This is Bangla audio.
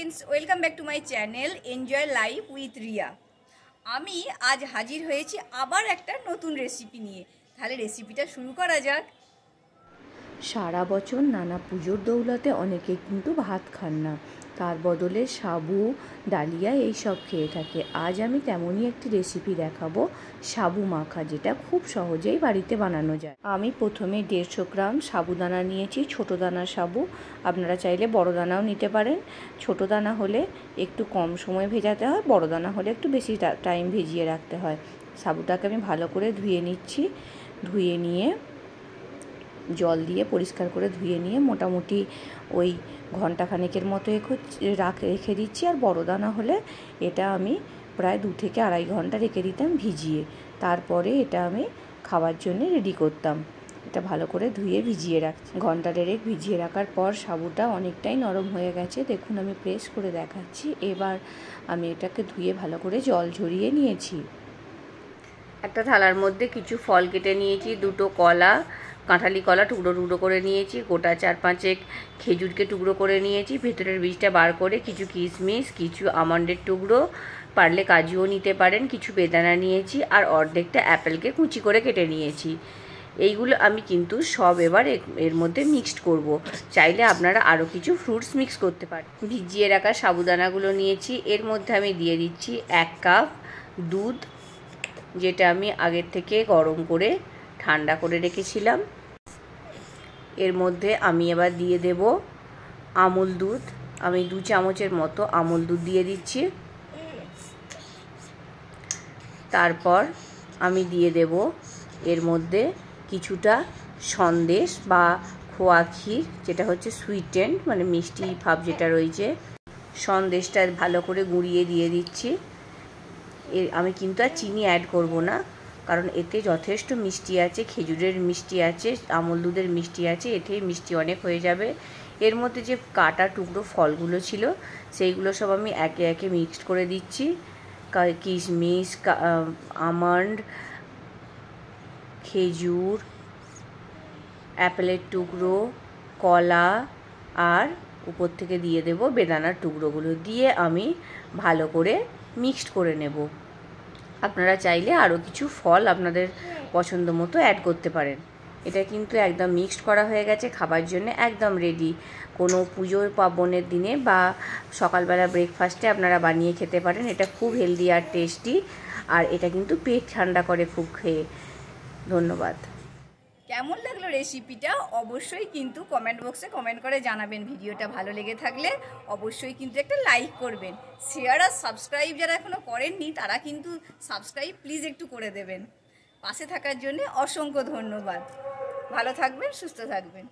Friends, welcome back to my channel enjoy life with Riya. আমি আজ হাজির হয়েছি আবার একটা নতুন রেসিপি নিয়ে। তাহলে রেসিপিটা শুরু করা যাক। সারা বছর নানা পুজোর দৌলতে অনেকে কিন্তু ভাত খান না, তার বদলে সাবু, ডালিয়া এইসব খেয়ে থাকে। আজ আমি তেমনই একটি রেসিপি দেখাবো, সাবু মাখা, যেটা খুব সহজেই বাড়িতে বানানো যায়। আমি প্রথমে 150 গ্রাম সাবুদানা নিয়েছি, ছোটো দানা সাবু। আপনারা চাইলে বড় দানাও নিতে পারেন। ছোটো দানা হলে একটু কম সময় ভেজাতে হয়, বড় দানা হলে একটু বেশি টাইম ভিজিয়ে রাখতে হয়। সাবুটাকে আমি ভালো করে ধুয়ে নিচ্ছি। ধুয়ে নিয়ে জল দিয়ে পরিষ্কার করে ধুয়ে নিয়ে মোটামুটি ওই ঘন্টাখানেকের মতো রেখে দিচ্ছি। আর বড় দানা হলে এটা আমি প্রায় 2 থেকে আড়াই ঘন্টা রেখে দিতাম ভিজিয়ে। তারপরে এটা আমি খাওয়ার জন্য রেডি করতাম। এটা ভালো করে ধুয়ে ভিজিয়ে রাখছি। ঘন্টা দেড়েক ভিজিয়ে রাখার পর সাবুটা অনেকটাই নরম হয়ে গেছে, দেখুন আমি প্রেস করে দেখাচ্ছি। এবার আমি এটাকে ধুয়ে ভালো করে জল ঝরিয়ে নিয়েছি। একটা থালার মধ্যে কিছু ফল কেটে নিয়েছি, 2টো কলা, কাঁঠালি কলা টুকরো টুকরো করে নিয়েছি, গোটা 4-5 খেজুরকে টুকরো করে নিয়েছি, ভেতরের বীজটা বার করে, কিছু কিশমিশ, কিছু আমন্ডের টুকরো, পারলে কাজুও নিতে পারেন, কিছু বেদানা নিয়েছি, আর অর্ধেকটা অ্যাপেলকে কুচি করে কেটে নিয়েছি। এইগুলো আমি কিন্তু সব এবার এর মধ্যে মিক্সড করব। চাইলে আপনারা আরও কিছু ফ্রুটস মিক্স করতে পারেন। ভিজিয়ে রাখা সাবুদানাগুলো নিয়েছি, এর মধ্যে আমি দিয়ে দিচ্ছি 1 কাপ দুধ, যেটা আমি আগের থেকে গরম করে ঠান্ডা করে রেখেছিলাম। এর মধ্যে আমি এবার দিয়ে দেব আমুল দুধ। আমি 2 চামচের মতো আমুল দুধ দিয়ে দিচ্ছি। তারপর আমি দিয়ে দেব এর মধ্যে কিছুটা সন্দেশ বা খোয়া ক্ষীর, যেটা হচ্ছে সুইটেন্ড, মানে মিষ্টি ভাব যেটা রয়েছে। সন্দেশটা ভালো করে গুঁড়িয়ে দিয়ে দিচ্ছি। আমি কিন্তু আর চিনি অ্যাড করব না, কারণ এতে যথেষ্ট মিষ্টি আছে, খেজুরের মিষ্টি আছে, আমুল দুধের মিষ্টি আছে, এতেই মিষ্টি অনেক হয়ে যাবে। এর মধ্যে যে কাটা টুকরো ফলগুলো ছিল সেইগুলো সব আমি একে একে মিক্সড করে দিচ্ছি। কিশমিশ, আমন্ড, খেজুর, অ্যাপেলের টুকরো, কলা, আর উপর থেকে দিয়ে দেব বেদানার টুকরোগুলো, দিয়ে আমি ভালো করে মিক্সড করে নেব। আপনারা চাইলে আরও কিছু ফল আপনাদের পছন্দ মতো অ্যাড করতে পারেন। এটা কিন্তু একদম মিক্সড করা হয়ে গেছে, খাবার জন্য একদম রেডি। কোনো পুজোর পার্বণের দিনে বা সকালবেলা ব্রেকফাস্টে আপনারা বানিয়ে খেতে পারেন। এটা খুব হেলদি আর টেস্টি, আর এটা কিন্তু পেট ঠান্ডা করে খুব খেয়ে। ধন্যবাদ। কেমন লাগলো রেসিপিটা অবশ্যই কিন্তু কমেন্ট বক্সে কমেন্ট করে জানাবেন। ভিডিওটা ভালো লেগে থাকলে অবশ্যই কিন্তু একটা লাইক করবেন। শেয়ার আর সাবস্ক্রাইব যারা এখনও করেননি তারা কিন্তু সাবস্ক্রাইব প্লিজ একটু করে দেবেন। পাশে থাকার জন্য অসংখ্য ধন্যবাদ। ভালো থাকবেন, সুস্থ থাকবেন।